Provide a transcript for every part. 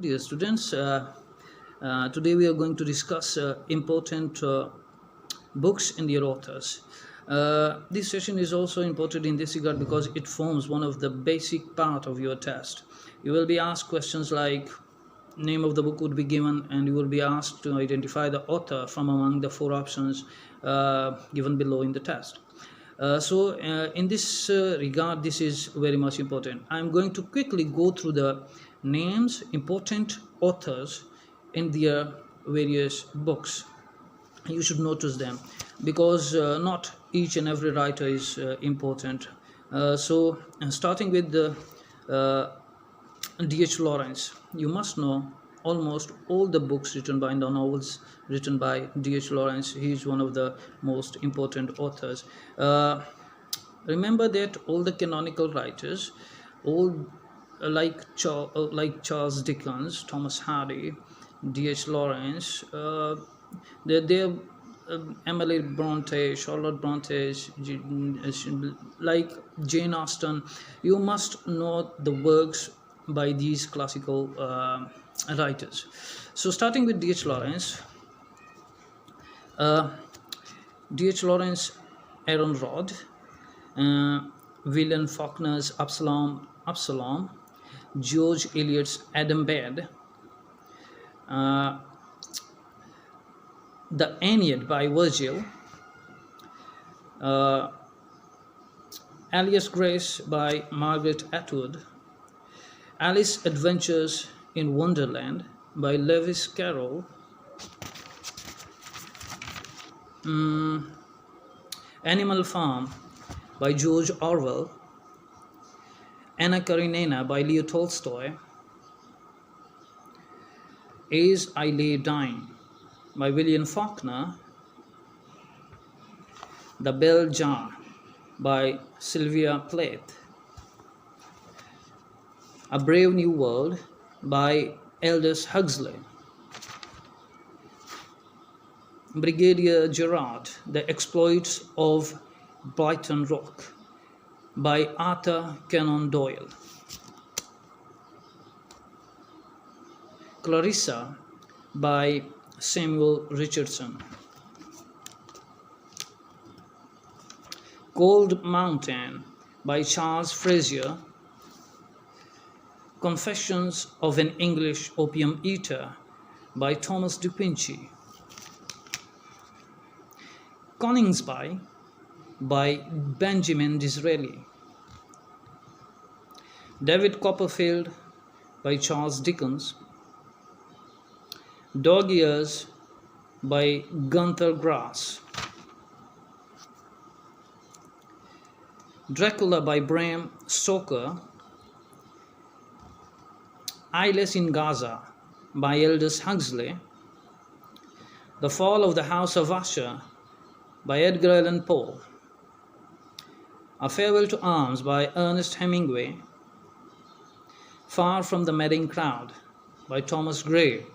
Dear students, today we are going to discuss important books and their authors. This session is also important in this regard because it forms one of the basic part of your test. You will be asked questions like name of the book would be given, and you will be asked to identify the author from among the four options given below in the test. In this regard, this is very much important. I'm going to quickly go through the names, important authors in their various books. You should notice them because not each and every writer is important. Starting with the D.H. Lawrence, you must know almost all the books written by the novels written by D.H. Lawrence. He is one of the most important authors. Remember that all the canonical writers, all like Charles Dickens, Thomas Hardy, D.H. Lawrence, they're Emily Bronte, Charlotte Bronte, like Jane Austen. You must know the works by these classical writers. So starting with D.H. Lawrence, D.H. Lawrence, Aaron Rod, William Faulkner's Absalom, George Eliot's Adam Bede, The Aeneid by Virgil, Alice Grace by Margaret Atwood, Alice Adventures in Wonderland by Lewis Carroll, Animal Farm by George Orwell, Anna Karenina by Leo Tolstoy, As I Lay Dying by William Faulkner, The Bell Jar by Sylvia Plath, A Brave New World by Aldous Huxley, Brigadier Gerard, The Exploits of Brighton Rock by Arthur Conan Doyle, Clarissa by Samuel Richardson, Cold Mountain by Charles Frazier, Confessions of an English Opium Eater by Thomas de Quincey, Coningsby by Benjamin Disraeli, David Copperfield by Charles Dickens, Dog Years by Gunther Grass, Dracula by Bram Stoker, Eyeless in Gaza by Aldous Huxley, The Fall of the House of Usher by Edgar Allan Poe, A Farewell to Arms by Ernest Hemingway, Far from the Madding Crowd by Thomas Gray,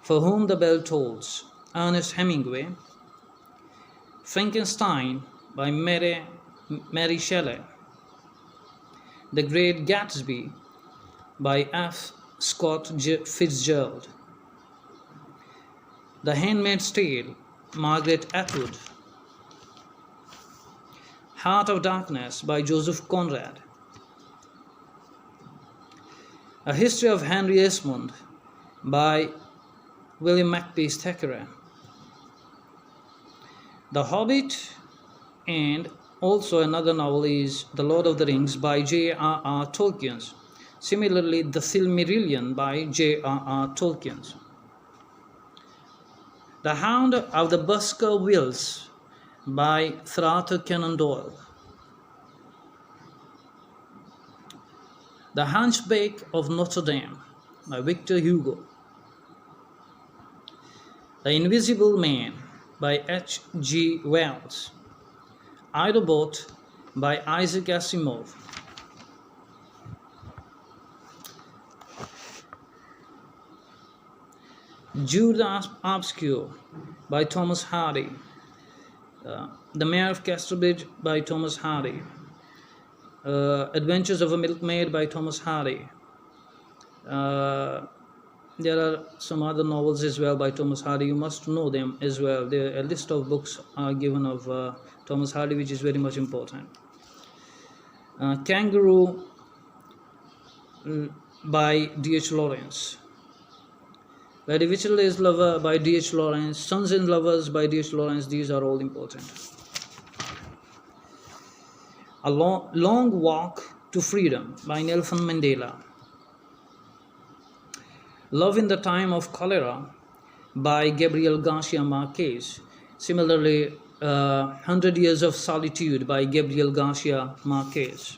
For Whom the Bell Tolls, Ernest Hemingway, Frankenstein by Mary Shelley, The Great Gatsby by F. Scott Fitzgerald, The Handmaid's Tale, Margaret Atwood, Heart of Darkness by Joseph Conrad, A History of Henry Esmond by William Makepeace Thackeray, The Hobbit, and also another novel is The Lord of the Rings by J.R.R. Tolkien. Similarly, The Silmarillion by J.R.R. Tolkien, The Hound of the Baskervilles by Sir Arthur Conan Doyle, The Hunchback of Notre Dame by Victor Hugo, The Invisible Man by H.G. Wells, Autobot by Isaac Asimov, Jude Obscure by Thomas Hardy, The Mayor of Casterbridge by Thomas Hardy, Adventures of a Milkmaid by Thomas Hardy, There are some other novels as well by Thomas Hardy. You must know them as well. There a list of books are given of Thomas Hardy, which is very much important. Kangaroo by D.H. Lawrence. Lady Witcherley's Lover by D.H. Lawrence. Sons and Lovers by D.H. Lawrence. These are all important. A Long Walk to Freedom by Nelson Mandela. Love in the Time of Cholera by Gabriel Garcia Marquez. Similarly, 100 Years of Solitude by Gabriel Garcia Marquez.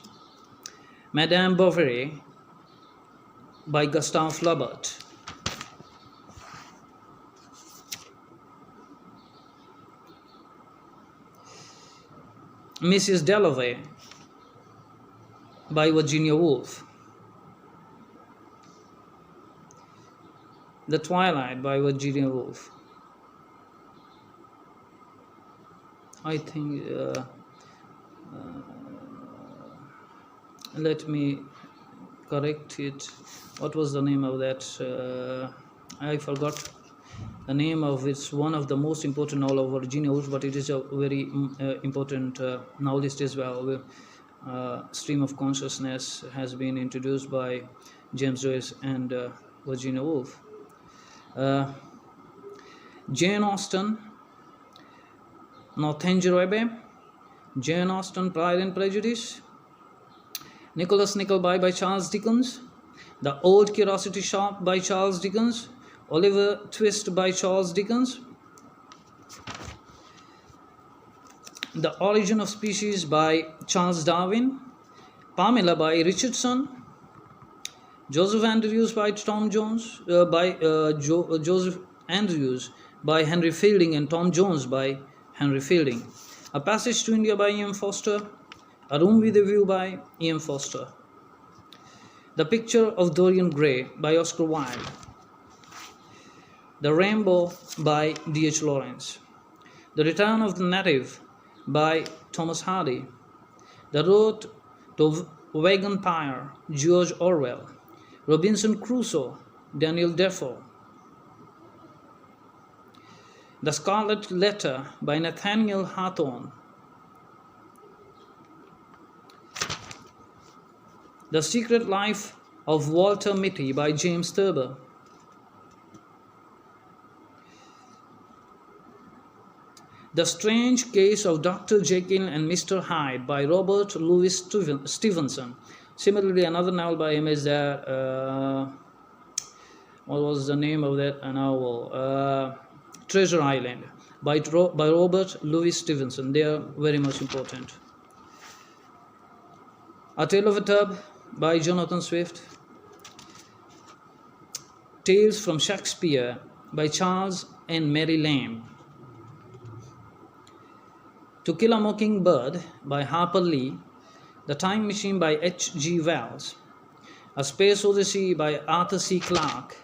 Madame Bovary by Gustave Flaubert. Mrs. Dalloway by Virginia Woolf. The Twilight by Virginia Woolf. I think, let me correct it. What was the name of that? I forgot the name of it's one of the most important novel of Virginia Woolf, but it is a very important novelist as well. Stream of Consciousness has been introduced by James Joyce and Virginia Woolf. Jane Austen, Northanger Abbey. Jane Austen, Pride and Prejudice. Nicholas Nickleby by Charles Dickens. The Old Curiosity Shop by Charles Dickens. Oliver Twist by Charles Dickens. The Origin of Species by Charles Darwin. Pamela by Richardson. Joseph Andrews by Tom Jones, Joseph Andrews by Henry Fielding, and Tom Jones by Henry Fielding. A Passage to India by E.M. Forster. A Room with a View by E.M. Forster. The Picture of Dorian Gray by Oscar Wilde. The Rainbow by D.H. Lawrence. The Return of the Native by Thomas Hardy. The Road to Wagonpire, George Orwell. Robinson Crusoe, Daniel Defoe. The Scarlet Letter by Nathaniel Hawthorne. The Secret Life of Walter Mitty by James Thurber. The Strange Case of Dr. Jekyll and Mr. Hyde by Robert Louis Stevenson. Similarly, another novel by him is that, what was the name of that novel? Treasure Island by Robert Louis Stevenson. They are very much important. A Tale of a Tub by Jonathan Swift. Tales from Shakespeare by Charles and Mary Lamb. To Kill a Mockingbird by Harper Lee. The Time Machine by H.G. Wells. A Space Odyssey by Arthur C. Clarke.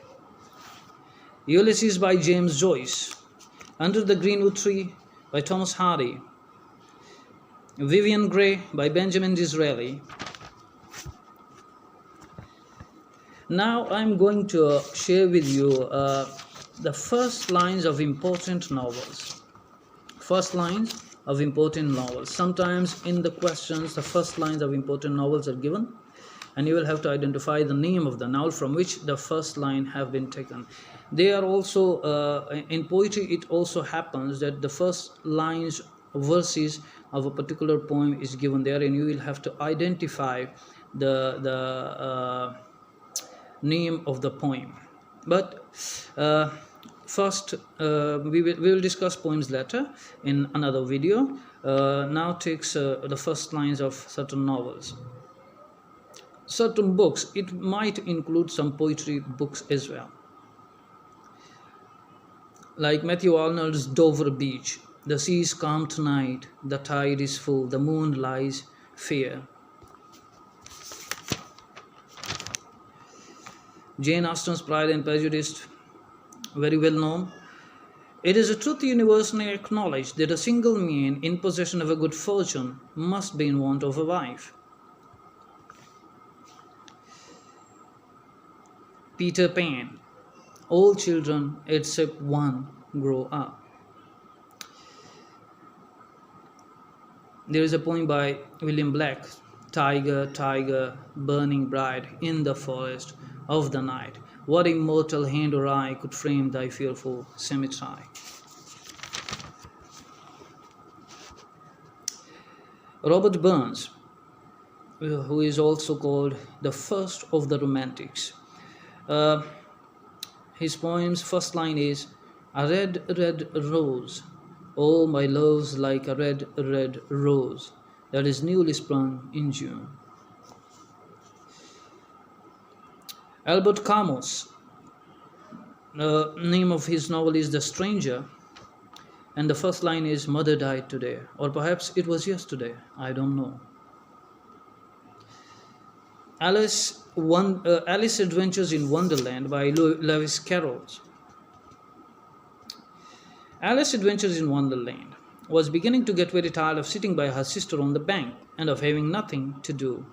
Ulysses by James Joyce. Under the Greenwood Tree by Thomas Hardy. Vivian Grey by Benjamin Disraeli. Now I'm going to share with you the first lines of important novels. First lines of important novels. Sometimes in the questions the first lines of important novels are given, and you will have to identify the name of the novel from which the first line have been taken. They are also in poetry it also happens that the first lines verses of a particular poem is given there, and you will have to identify the name of the poem. But first, we will discuss poems later in another video. Now takes the first lines of certain novels. Certain books, it might include some poetry books as well. Like Matthew Arnold's Dover Beach. The sea is calm tonight, the tide is full, the moon lies fair. Jane Austen's Pride and Prejudice, very well known. It is a truth universally acknowledged that a single man in possession of a good fortune must be in want of a wife. Peter Pan. All children except one grow up. There is a poem by William Blake, Tiger, tiger, burning bright in the forest of the night. What immortal hand or eye could frame thy fearful symmetry? Robert Burns, who is also called the first of the Romantics. His poem's first line is, "A red, red rose, oh my love's like a red, red rose that is newly sprung in June." Albert Camus, the name of his novel is The Stranger, and the first line is, "Mother died today," or perhaps it was yesterday, I don't know. Alice Adventures in Wonderland by Lewis Carroll. Alice Adventures in Wonderland was beginning to get very tired of sitting by her sister on the bank and of having nothing to do.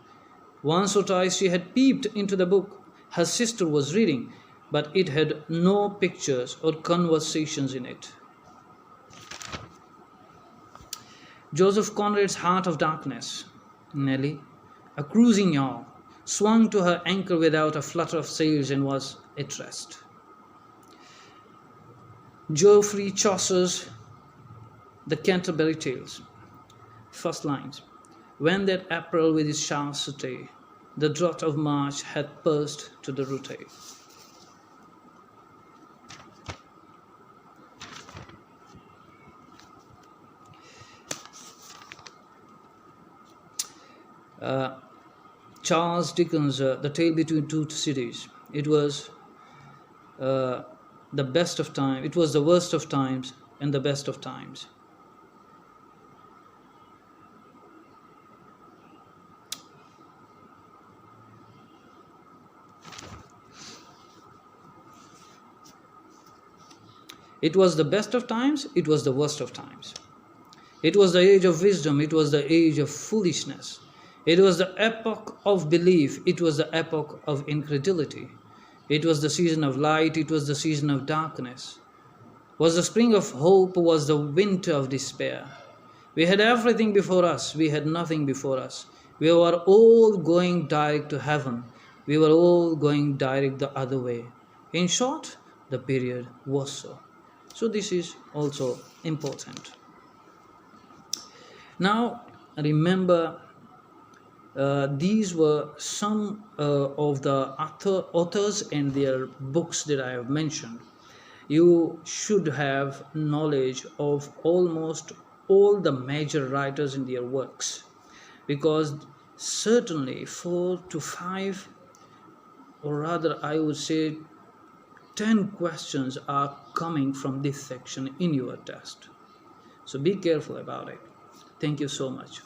Once or twice she had peeped into the book her sister was reading, but it had no pictures or conversations in it. Joseph Conrad's Heart of Darkness. Nellie, a cruising yawl, swung to her anchor without a flutter of sails and was at rest. Geoffrey Chaucer's The Canterbury Tales. First lines. When that April with his chaste, the drought of March hath burst to the route. Charles Dickens' The Tale Between Two Cities. It was the best of times. It was the worst of times and the best of times. It was the best of times, it was the worst of times. It was the age of wisdom, it was the age of foolishness. It was the epoch of belief, it was the epoch of incredulity. It was the season of light, it was the season of darkness. Was the spring of hope, was the winter of despair. We had everything before us, we had nothing before us. We were all going direct to heaven, we were all going direct the other way. In short, the period was so. So this is also important. Now, remember, these were some of the authors and their books that I have mentioned. You should have knowledge of almost all the major writers in their works, because certainly 4 to 5, or rather I would say 10 questions are coming from this section in your test. So be careful about it. Thank you so much.